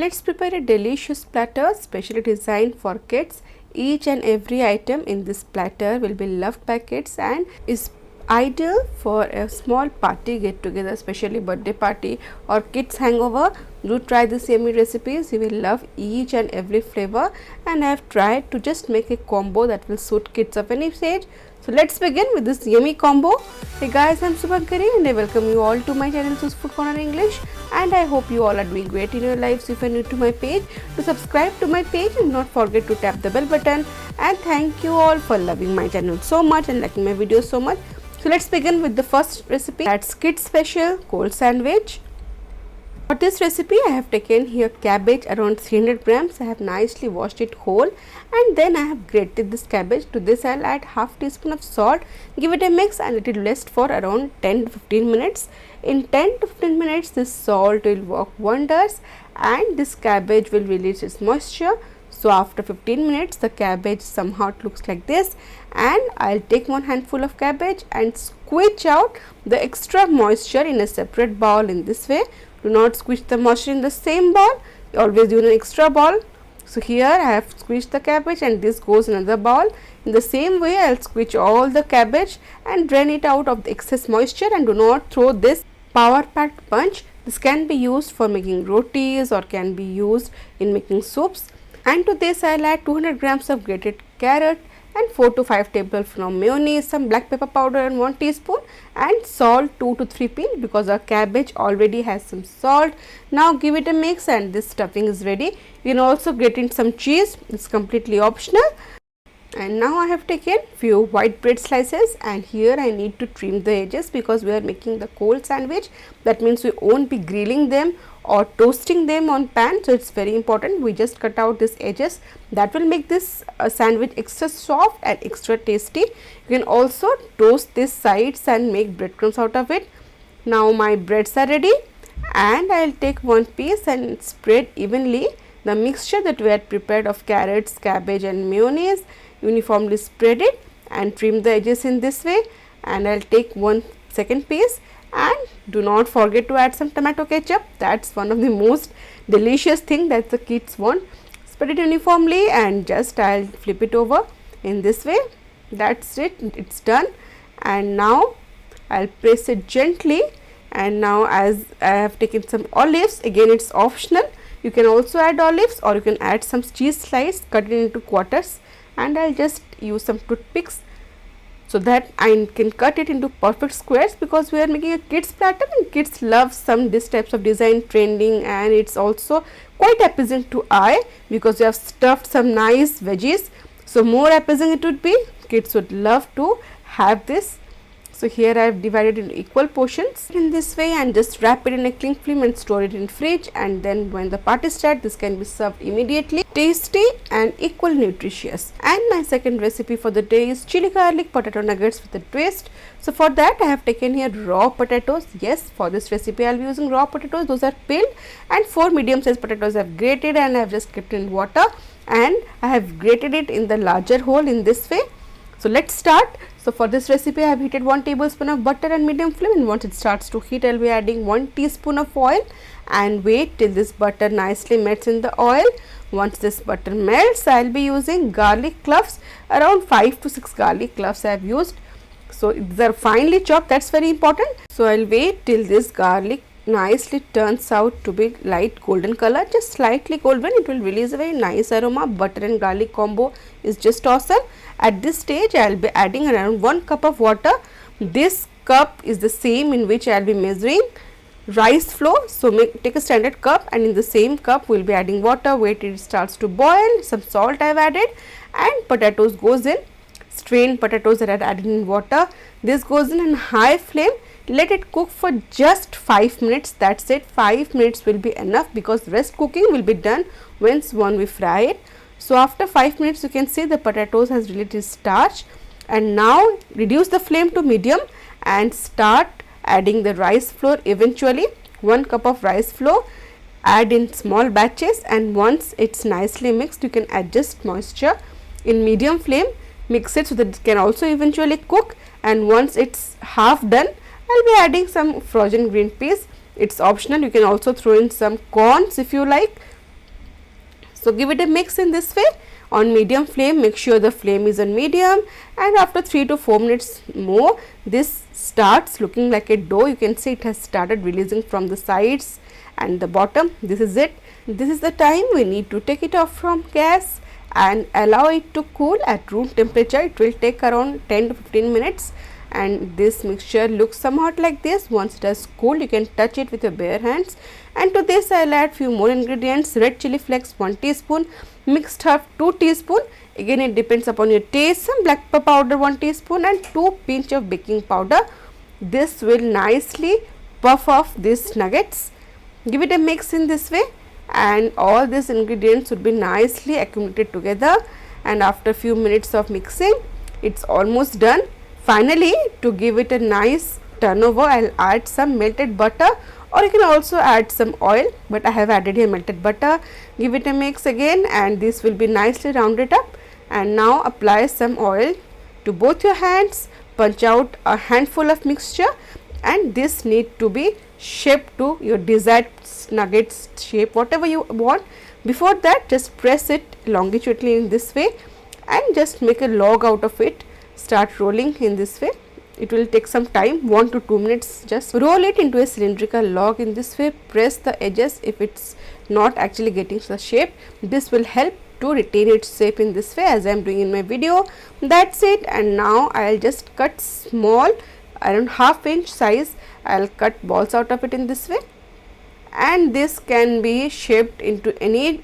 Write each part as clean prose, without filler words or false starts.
let's prepare a delicious platter specially designed for kids. Each and every item in this platter will be loved by kids and is ideal for a small party get together, especially birthday party or kids hangover. Do try this yummy recipes. You will love each and every flavor, and I have tried to just make a combo that will suit kids of any age. So let's begin with this yummy combo. Hey guys, I'm Subhankari and I welcome you all to my channel Food Corner English, and I hope you all are doing great in your lives. If you are new to my page, to subscribe to my page and not forget to tap the bell button. And thank you all for loving my channel so much and liking my videos so much. So let's begin with the first recipe, that's kids special cold sandwich. For this recipe I have taken here cabbage around 300 grams. I have nicely washed it whole and then I have grated this cabbage. To this I will add half teaspoon of salt, give it a mix and let it rest for around 10 to 15 minutes. In 10 to 15 minutes this salt will work wonders and this cabbage will release its moisture. So after 15 minutes the cabbage somehow looks like this, and I'll take one handful of cabbage and squeeze out the extra moisture in a separate bowl in this way. Do not squeeze the moisture in the same bowl, always use an extra bowl. So here I have squeezed the cabbage and this goes in another bowl. In the same way I'll squeeze all the cabbage and drain it out of the excess moisture, and do not throw this power packed bunch. This can be used for making rotis or can be used in making soups. And to this I will add 200 grams of grated carrot and 4 to 5 tablespoons of mayonnaise, some black pepper powder and 1 teaspoon, and salt 2 to 3 pinch because our cabbage already has some salt. Now give it a mix and this stuffing is ready. You can also grate in some cheese, it's completely optional. And now I have taken few white bread slices and here I need to trim the edges because we are making the cold sandwich. That means we won't be grilling them or toasting them on pan, so it's very important we just cut out these edges. That will make this sandwich extra soft and extra tasty. You can also toast these sides and make breadcrumbs out of it. Now my breads are ready and I will take one piece and spread evenly the mixture that we had prepared of carrots, cabbage and mayonnaise. Uniformly spread it and trim the edges in this way, and I'll take one second piece, and do not forget to add some tomato ketchup. That's one of the most delicious thing that the kids want. Spread it uniformly and just I'll flip it over in this way. That's it, it's done. And now I'll press it gently, and now as I have taken some olives, again it's optional, you can also add olives or you can add some cheese slice, cut it into quarters, and I'll just use some toothpicks so that I can cut it into perfect squares because we are making a kids platter and kids love these types of design trending, and it's also quite appeasing to eye because we have stuffed some nice veggies. So more appeasing it would be, kids would love to have this. So here I have divided in equal portions in this way and just wrap it in a cling film and store it in fridge, and then when the party starts this can be served immediately. Tasty and equal nutritious. And my second recipe for the day is chili garlic potato nuggets with a twist. So for that I have taken here raw potatoes. Yes, for this recipe I will be using raw potatoes, those are peeled, and 4 medium sized potatoes I have grated and I have just kept in water, and I have grated it in the larger hole in this way. So let's start. So for this recipe I have heated 1 tablespoon of butter and medium flame, and once it starts to heat I will be adding 1 teaspoon of oil and wait till this butter nicely melts in the oil. Once this butter melts I will be using garlic cloves, around 5 to 6 garlic cloves I have used. So these are finely chopped, that's very important. So I will wait till this garlic nicely turns out to be light golden color, just slightly golden. It will release a very nice aroma. Butter and garlic combo is just awesome. At this stage I will be adding around 1 cup of water. This cup is the same in which I will be measuring rice flour. So take a standard cup and in the same cup we will be adding water. Wait till it starts to boil. Some salt I have added and potatoes goes in. Strained potatoes that are added in water. This goes in high flame. Let it cook for just 5 minutes. That's it. 5 minutes will be enough because rest cooking will be done once we fry it. So after 5 minutes you can see the potatoes has released starch, and now reduce the flame to medium and start adding the rice flour eventually. 1 cup of rice flour, add in small batches, and once it's nicely mixed you can adjust moisture in medium flame. Mix it so that it can also eventually cook, and once it's half done I'll be adding some frozen green peas. It's optional, you can also throw in some corns if you like. So give it a mix in this way on medium flame. Make sure the flame is on medium, and after 3 to 4 minutes more, this starts looking like a dough. You can see it has started releasing from the sides and the bottom. This is it. This is the time we need to take it off from gas and allow it to cool at room temperature. It will take around 10 to 15 minutes, and this mixture looks somewhat like this. Once it has cooled, you can touch it with your bare hands, and to this I will add few more ingredients. Red chili flakes 1 teaspoon, mixed herb 2 teaspoon, again it depends upon your taste. Some black pepper powder 1 teaspoon and 2 pinch of baking powder. This will nicely puff off these nuggets. Give it a mix in this way, and all these ingredients would be nicely accumulated together, and after few minutes of mixing, it's almost done. Finally, to give it a nice turnover, I'll add some melted butter, or you can also add some oil, but I have added here melted butter. Give it a mix again, and this will be nicely rounded up. And now apply some oil to both your hands, punch out a handful of mixture, and this need to be shaped to your desired nuggets shape, whatever you want. Before that, just press it longitudinally in this way and just make a log out of it. Start rolling in this way. It will take some time, 1 to 2 minutes. Just roll it into a cylindrical log in this way. Press the edges if it's not actually getting the shape. This will help to retain its shape in this way, as I am doing in my video. That's it. And now I'll just cut small, around ½ inch size. I'll cut balls out of it in this way, and this can be shaped into any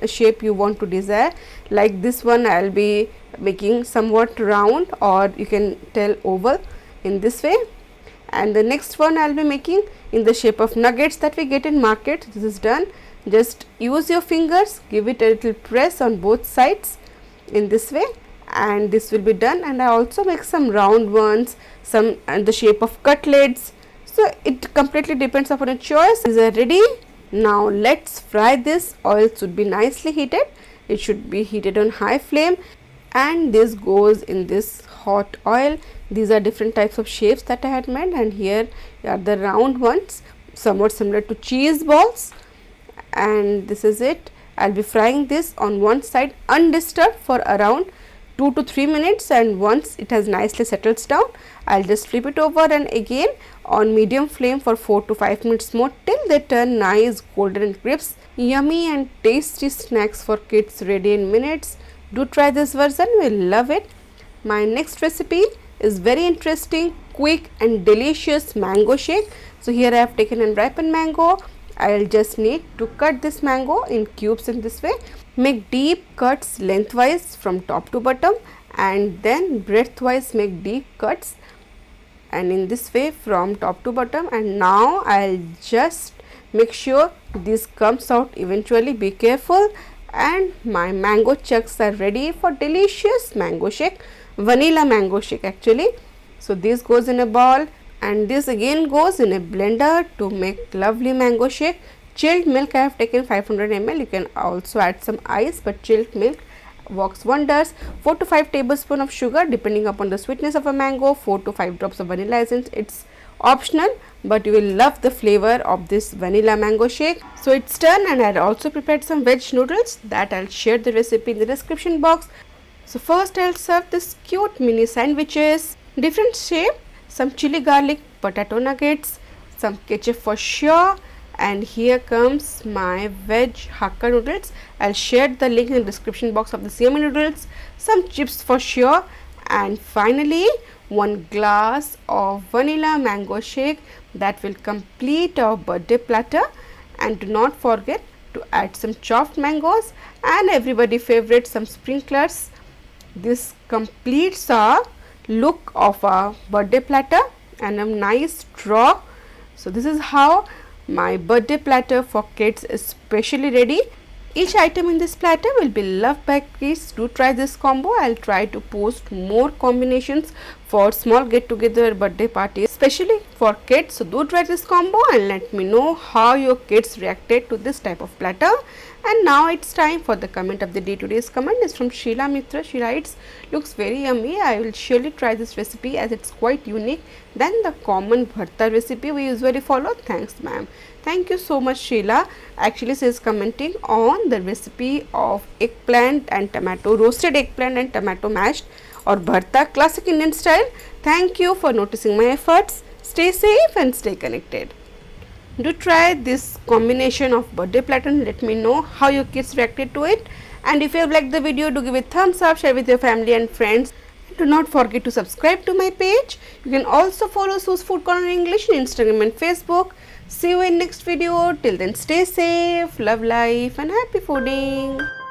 shape you want to desire. Like this one, I'll be making somewhat round, or you can tell oval in this way, and the next one I'll be making in the shape of nuggets that we get in market. This is done. Just use your fingers, give it a little press on both sides in this way, and this will be done. And I also make some round ones, some in the shape of cutlets. So it completely depends upon your choice. These are ready. Now let's fry this. Oil should be nicely heated. It should be heated on high flame, and this goes in this hot oil. These are different types of shapes that I had made, and here are the round ones, somewhat similar to cheese balls, and this is it. I'll be frying this on one side undisturbed for around 2 to 3 minutes, and once it has nicely settled down, I'll just flip it over and again on medium flame for 4 to 5 minutes more till they turn nice golden and crisp. Yummy and tasty snacks for kids ready in minutes. Do try this version, we'll love it. My next recipe is very interesting, quick and delicious mango shake. So here I have taken a ripened mango. I'll just need to cut this mango in cubes in this way. Make deep cuts lengthwise from top to bottom, and then breadthwise make deep cuts, and in this way from top to bottom. And now I'll just make sure this comes out eventually. Be careful. And my mango chunks are ready for delicious mango shake, vanilla mango shake actually. So this goes in a bowl, and this again goes in a blender to make lovely mango shake. Chilled milk I have taken 500 ml. You can also add some ice, but chilled milk works wonders. 4 to 5 tablespoons of sugar depending upon the sweetness of a mango. 4 to 5 drops of vanilla essence. It's optional, but you will love the flavor of this vanilla mango shake. So it's done, and I had also prepared some veg noodles that I'll share the recipe in the description box. So first I'll serve this cute mini sandwiches, different shape, some chili garlic potato nuggets, some ketchup for sure, and here comes my veg hakka noodles. I'll share the link in the description box of the same noodles, some chips for sure, and finally 1 glass of vanilla mango shake that will complete our birthday platter. And do not forget to add some chopped mangoes and everybody favorite, some sprinklers. This completes our look of our birthday platter and a nice draw. So this is how my birthday platter for kids is specially ready. Each item in this platter will be loved by kids. Do try this combo. I'll try to post more combinations for small get together, birthday parties, especially for kids. So do try this combo and let me know how your kids reacted to this type of platter. And now it's time for the comment of the day. Today's comment is from Sheila Mitra. She writes, looks very yummy. I will surely try this recipe as it's quite unique than the common bharta recipe we usually follow. Thanks ma'am. Thank you so much Sheila. Actually she is commenting on the recipe of eggplant and tomato, roasted eggplant and tomato mashed or bharta, classic Indian style. Thank you for noticing my efforts. Stay safe and stay connected. Do try this combination of birthday platter and let me know how your kids reacted to it. And if you have liked the video, do give it a thumbs up, share with your family and friends. Do not forget to subscribe to my page. You can also follow Sue's Food Corner English on Instagram and Facebook. See you in next video. Till then, stay safe, love life and happy fooding.